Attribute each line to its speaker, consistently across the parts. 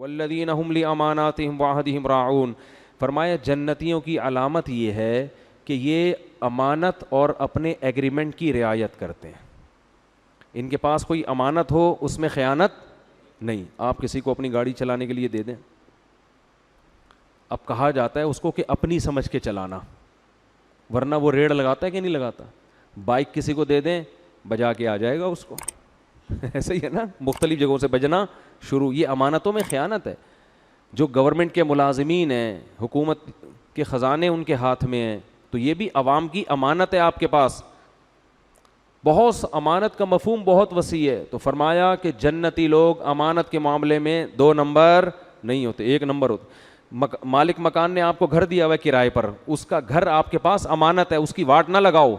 Speaker 1: والذین هم لأماناتهم وعہدهم راعون. فرمایا جنتیوں کی علامت یہ ہے کہ یہ امانت اور اپنے ایگریمنٹ کی رعایت کرتے ہیں. ان کے پاس کوئی امانت ہو اس میں خیانت نہیں. آپ کسی کو اپنی گاڑی چلانے کے لیے دے دیں, اب کہا جاتا ہے اس کو کہ اپنی سمجھ کے چلانا, ورنہ وہ ریڑ لگاتا ہے کہ نہیں لگاتا. بائک کسی کو دے دیں بجا کے آ جائے گا اس کو, ایسے ہی ہے نا, مختلف جگہوں سے بجنا شروع. یہ امانتوں میں خیانت ہے. جو گورنمنٹ کے ملازمین ہیں, حکومت کے خزانے ان کے ہاتھ میں ہیں, تو یہ بھی عوام کی امانت ہے آپ کے پاس. بہت امانت کا مفہوم بہت وسیع ہے. تو فرمایا کہ جنتی لوگ امانت کے معاملے میں 2 نمبر نہیں ہوتے, 1 نمبر ہوتے. مالک مکان نے آپ کو گھر دیا ہوا ہے کرائے پر, اس کا گھر آپ کے پاس امانت ہے, اس کی واٹ نہ لگاؤ.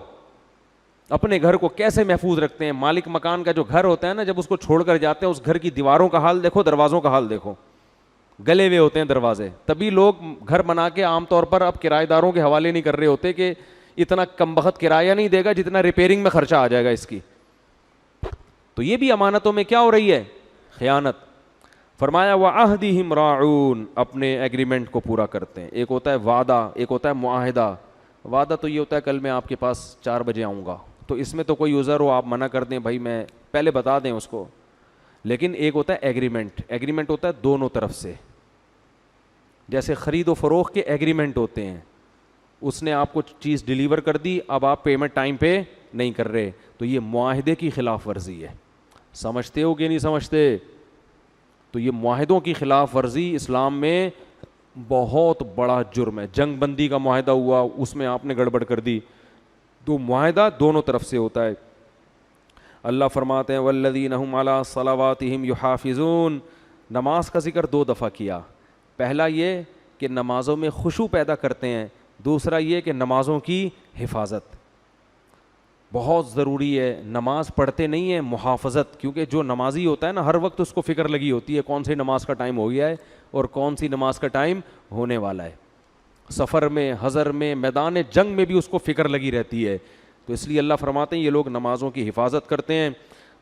Speaker 1: اپنے گھر کو کیسے محفوظ رکھتے ہیں. مالک مکان کا جو گھر ہوتا ہے نا, جب اس کو چھوڑ کر جاتے ہیں اس گھر کی دیواروں کا حال دیکھو, دروازوں کا حال دیکھو, گلے ہوئے ہوتے ہیں دروازے. تبھی لوگ گھر بنا کے عام طور پر اب کرایہ داروں کے حوالے نہیں کر رہے ہوتے کہ اتنا کم بخت کرایہ نہیں دے گا جتنا ریپیئرنگ میں خرچہ آ جائے گا اس کی. تو یہ بھی امانتوں میں کیا ہو رہی ہے, خیانت. فرمایا وعہدہم راعون, اپنے ایگریمنٹ کو پورا کرتے ہیں. ایک ہوتا ہے وعدہ, ایک ہوتا ہے معاہدہ. وعدہ تو یہ ہوتا ہے کل میں آپ کے پاس 4 بجے آؤں گا, تو اس میں تو کوئی عذر ہو آپ منع کر دیں, بھائی میں پہلے بتا دیں اس کو. لیکن ایک ہوتا ہے ایگریمنٹ. ایگریمنٹ ہوتا ہے دونوں طرف سے, جیسے خرید و فروخت کے ایگریمنٹ ہوتے ہیں. اس نے آپ کو چیز ڈیلیور کر دی, اب آپ پیمنٹ ٹائم پہ نہیں کر رہے, تو یہ معاہدے کی خلاف ورزی ہے. سمجھتے ہو کہ نہیں سمجھتے؟ تو یہ معاہدوں کی خلاف ورزی اسلام میں بہت بڑا جرم ہے. جنگ بندی کا معاہدہ ہوا, اس میں آپ نے گڑبڑ کر دی. تو معاہدہ دونوں طرف سے ہوتا ہے. اللہ فرماتے ہیں والذین هم علی صلواتہم یحافظون. نماز کا ذکر 2 دفعہ کیا. پہلا یہ کہ نمازوں میں خشوع پیدا کرتے ہیں, دوسرا یہ کہ نمازوں کی حفاظت بہت ضروری ہے. نماز پڑھتے نہیں ہیں, محافظت, کیونکہ جو نمازی ہوتا ہے نا ہر وقت اس کو فکر لگی ہوتی ہے کون سی نماز کا ٹائم ہو گیا ہے اور کون سی نماز کا ٹائم ہونے والا ہے. سفر میں, حضر میں, میدان جنگ میں بھی اس کو فکر لگی رہتی ہے. تو اس لیے اللہ فرماتے ہیں یہ لوگ نمازوں کی حفاظت کرتے ہیں.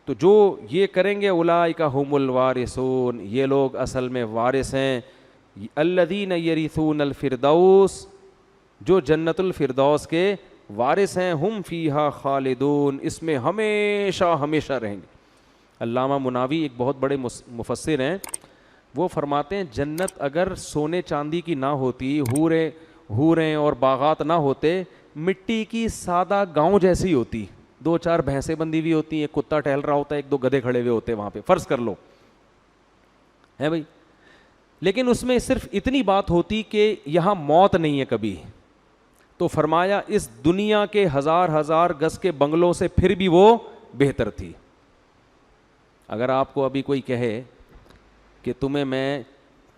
Speaker 1: تو جو یہ کریں گے اولئک هم الوارثون, یہ لوگ اصل میں وارث ہیں. الذین یرثون الفردوس, جو جنت الفردوس کے وارث ہیں. ہم فیہا خالدون, اس میں ہمیشہ ہمیشہ رہیں گے. علامہ مناوی ایک بہت بڑے مفسر ہیں, وہ فرماتے ہیں جنت اگر سونے چاندی کی نہ ہوتی, حوریں اور باغات نہ ہوتے, مٹی کی سادہ گاؤں جیسی ہوتی. 2-4 بھینسیں بندی ہوئی ہوتی ہیں, ایک کتا ٹہل رہا ہوتا ہے, 1-2 گدھے کھڑے ہوئے ہوتے ہیں وہاں پہ, فرض کر لو ہے بھائی. لیکن اس میں صرف اتنی بات ہوتی کہ یہاں موت نہیں ہے کبھی. تو فرمایا اس دنیا کے 1000 گز کے بنگلوں سے پھر بھی وہ بہتر تھی. اگر آپ کو ابھی کوئی کہے کہ تمہیں میں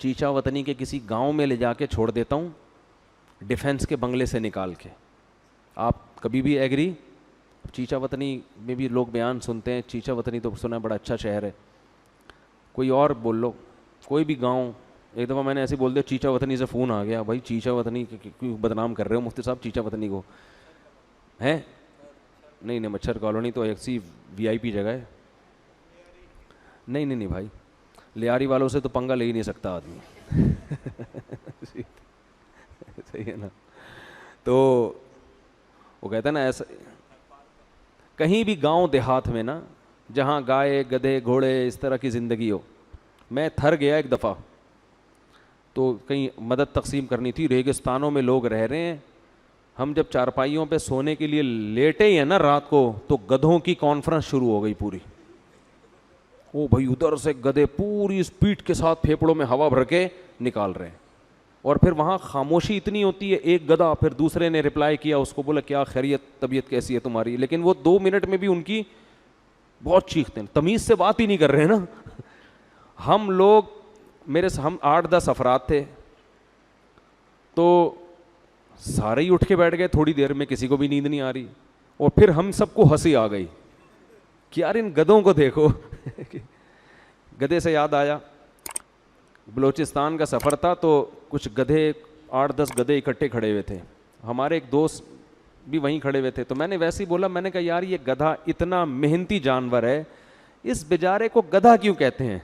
Speaker 1: چیچا وطنی کے کسی گاؤں میں لے جا کے چھوڑ دیتا ہوں ڈیفنس کے بنگلے سے نکال کے, آپ کبھی بھی ایگری؟ چیچا وطنی میں بھی لوگ بیان سنتے ہیں, چیچا وطنی تو سنا بڑا اچھا شہر ہے. کوئی اور بول لو, کوئی بھی گاؤں. ایک دفعہ میں نے ایسے بول دیا چیچا وطنی سے فون آ گیا, بھائی چیچا وطنی کیوں بدنام کر رہے ہو مفتی صاحب چیچا وطنی کو, ہیں؟ نہیں مچھر کالونی تو ایک سی VIP جگہ ہے. نہیں بھائی, لیاری والوں سے تو پنگا لے ہی نہیں سکتا آدمی. صحیح ہے نا. تو وہ کہتا ہے نا ایسا کہیں بھی گاؤں دیہات میں نا جہاں گائے گدھے گھوڑے اس طرح کی زندگی ہو. میں تھر گیا ایک دفعہ, تو کہیں مدد تقسیم کرنی تھی, ریگستانوں میں لوگ رہ رہے ہیں. ہم جب چارپائیوں پہ سونے کے لیے لیٹے ہی ہیں نا رات کو, تو گدھوں کی کانفرنس شروع ہو گئی پوری. وہ بھائی ادھر سے گدھے پوری اسپیڈ کے ساتھ پھیپڑوں میں ہوا بھر کے نکال رہے ہیں. اور پھر وہاں خاموشی اتنی ہوتی ہے, ایک گدھا, پھر دوسرے نے رپلائی کیا اس کو, بولا کیا خیریت, طبیعت کیسی ہے تمہاری, لیکن وہ 2 منٹ میں بھی ان کی بہت چیختے ہیں, تمیز سے بات ہی نہیں کر رہے نا. ہم لوگ ہم 8-10 افراد تھے, تو سارے ہی اٹھ کے بیٹھ گئے تھوڑی دیر میں, کسی کو بھی نیند نہیں آ رہی. اور پھر ہم سب کو ہنسی آ گئی کہ یار ان گدھوں کو دیکھو. گدھے سے یاد آیا, بلوچستان کا سفر تھا تو کچھ گدھے 8-10 گدھے اکٹھے کھڑے ہوئے تھے. ہمارے ایک دوست بھی وہیں کھڑے ہوئے تھے, تو میں نے ویسے ہی بولا, میں نے کہا یار یہ گدھا اتنا محنتی جانور ہے, اس بیچارے کو گدھا کیوں کہتے ہیں,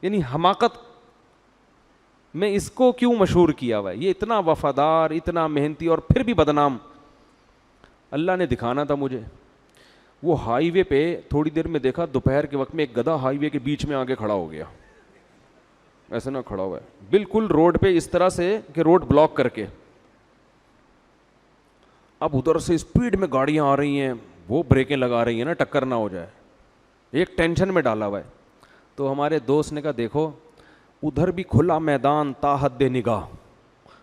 Speaker 1: یعنی حماقت میں اس کو کیوں مشہور کیا ہوا ہے, یہ اتنا وفادار, اتنا محنتی, اور پھر بھی بدنام. اللہ نے دکھانا تھا مجھے. وہ ہائی وے پہ تھوڑی دیر میں دیکھا, دوپہر کے وقت میں ایک گدھا ہائی وے کے بیچ میں آگے کھڑا ہو گیا, ایسے نہ کھڑا ہوا ہے, بالکل روڈ پہ اس طرح سے کہ روڈ بلاک کر کے. اب ادھر سے اسپیڈ میں گاڑیاں آ رہی ہیں, وہ بریکیں لگا رہی ہیں نا, ٹکر نہ ہو جائے, ایک ٹینشن میں ڈالا ہوا ہے. تو ہمارے دوست نے کہا دیکھو ادھر بھی کھلا میدان تا حد نگاہ,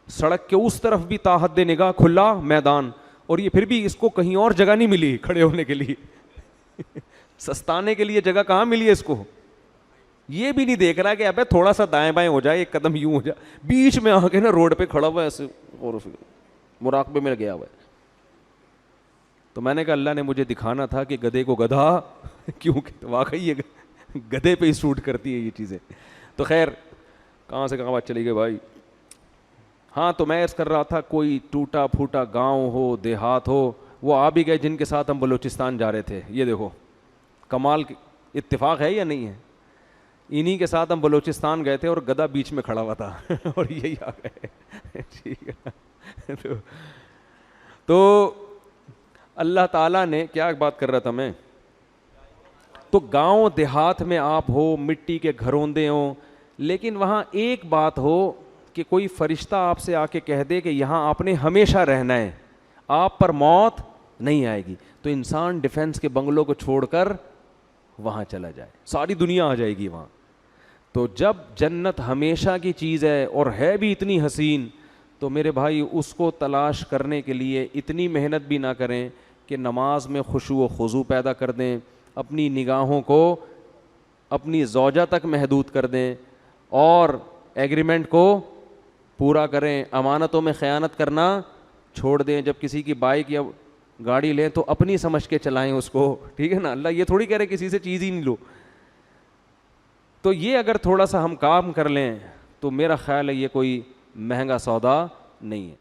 Speaker 1: سڑک کے اس طرف بھی تا حد نگاہ کھلا میدان, اور یہ پھر بھی اس کو کہیں اور جگہ نہیں ملی کھڑے ہونے کے لیے. سستانے کے لیے جگہ کہاں ملی ہے اس کو؟ یہ بھی نہیں دیکھ رہا کہ ابے تھوڑا سا دائیں بائیں ہو جائے, ایک قدم یوں ہو جائے, بیچ میں آ کے نا روڈ پہ کھڑا ہوا ہے ایسے, اور مراقبے میں گیا ہوا ہے. تو میں نے کہا اللہ نے مجھے دکھانا تھا کہ گدھے کو گدھا کیوں, واقعی یہ گدھے پہ ہی سوٹ کرتی ہے یہ چیزیں. تو خیر کہاں سے کہاں بات چلی گئی بھائی. ہاں تو میں عرض کر رہا تھا کوئی ٹوٹا پھوٹا گاؤں ہو, دیہات ہو, وہ آ بھی گئے جن کے ساتھ ہم بلوچستان جا رہے تھے. یہ دیکھو کمال, اتفاق ہے یا نہیں ہے, انہی کے ساتھ ہم بلوچستان گئے تھے اور گدھا بیچ میں کھڑا ہوا تھا اور یہی آ گئے. ٹھیک ہے. تو اللہ تعالیٰ نے کیا بات کر رہا تھا میں, تو گاؤں دیہات میں آپ ہو, مٹی کے گھروندے ہوں, لیکن وہاں ایک بات ہو کہ کوئی فرشتہ آپ سے آ کے کہہ دے کہ یہاں آپ نے ہمیشہ رہنا ہے, آپ پر موت نہیں آئے گی, تو انسان ڈیفینس کے بنگلوں کو چھوڑ کر وہاں چلا جائے, ساری دنیا آ جائے گی وہاں. تو جب جنت ہمیشہ کی چیز ہے اور ہے بھی اتنی حسین, تو میرے بھائی اس کو تلاش کرنے کے لیے اتنی محنت بھی نہ کریں کہ نماز میں خشوع و خضوع پیدا کر دیں, اپنی نگاہوں کو اپنی زوجہ تک محدود کر دیں, اور ایگریمنٹ کو پورا کریں, امانتوں میں خیانت کرنا چھوڑ دیں. جب کسی کی بائک یا گاڑی لیں تو اپنی سمجھ کے چلائیں اس کو, ٹھیک ہے نا. اللہ یہ تھوڑی کہہ رہے کسی سے چیز ہی نہیں لو. تو یہ اگر تھوڑا سا ہم کام کر لیں تو میرا خیال ہے یہ کوئی مہنگا سودا نہیں ہے.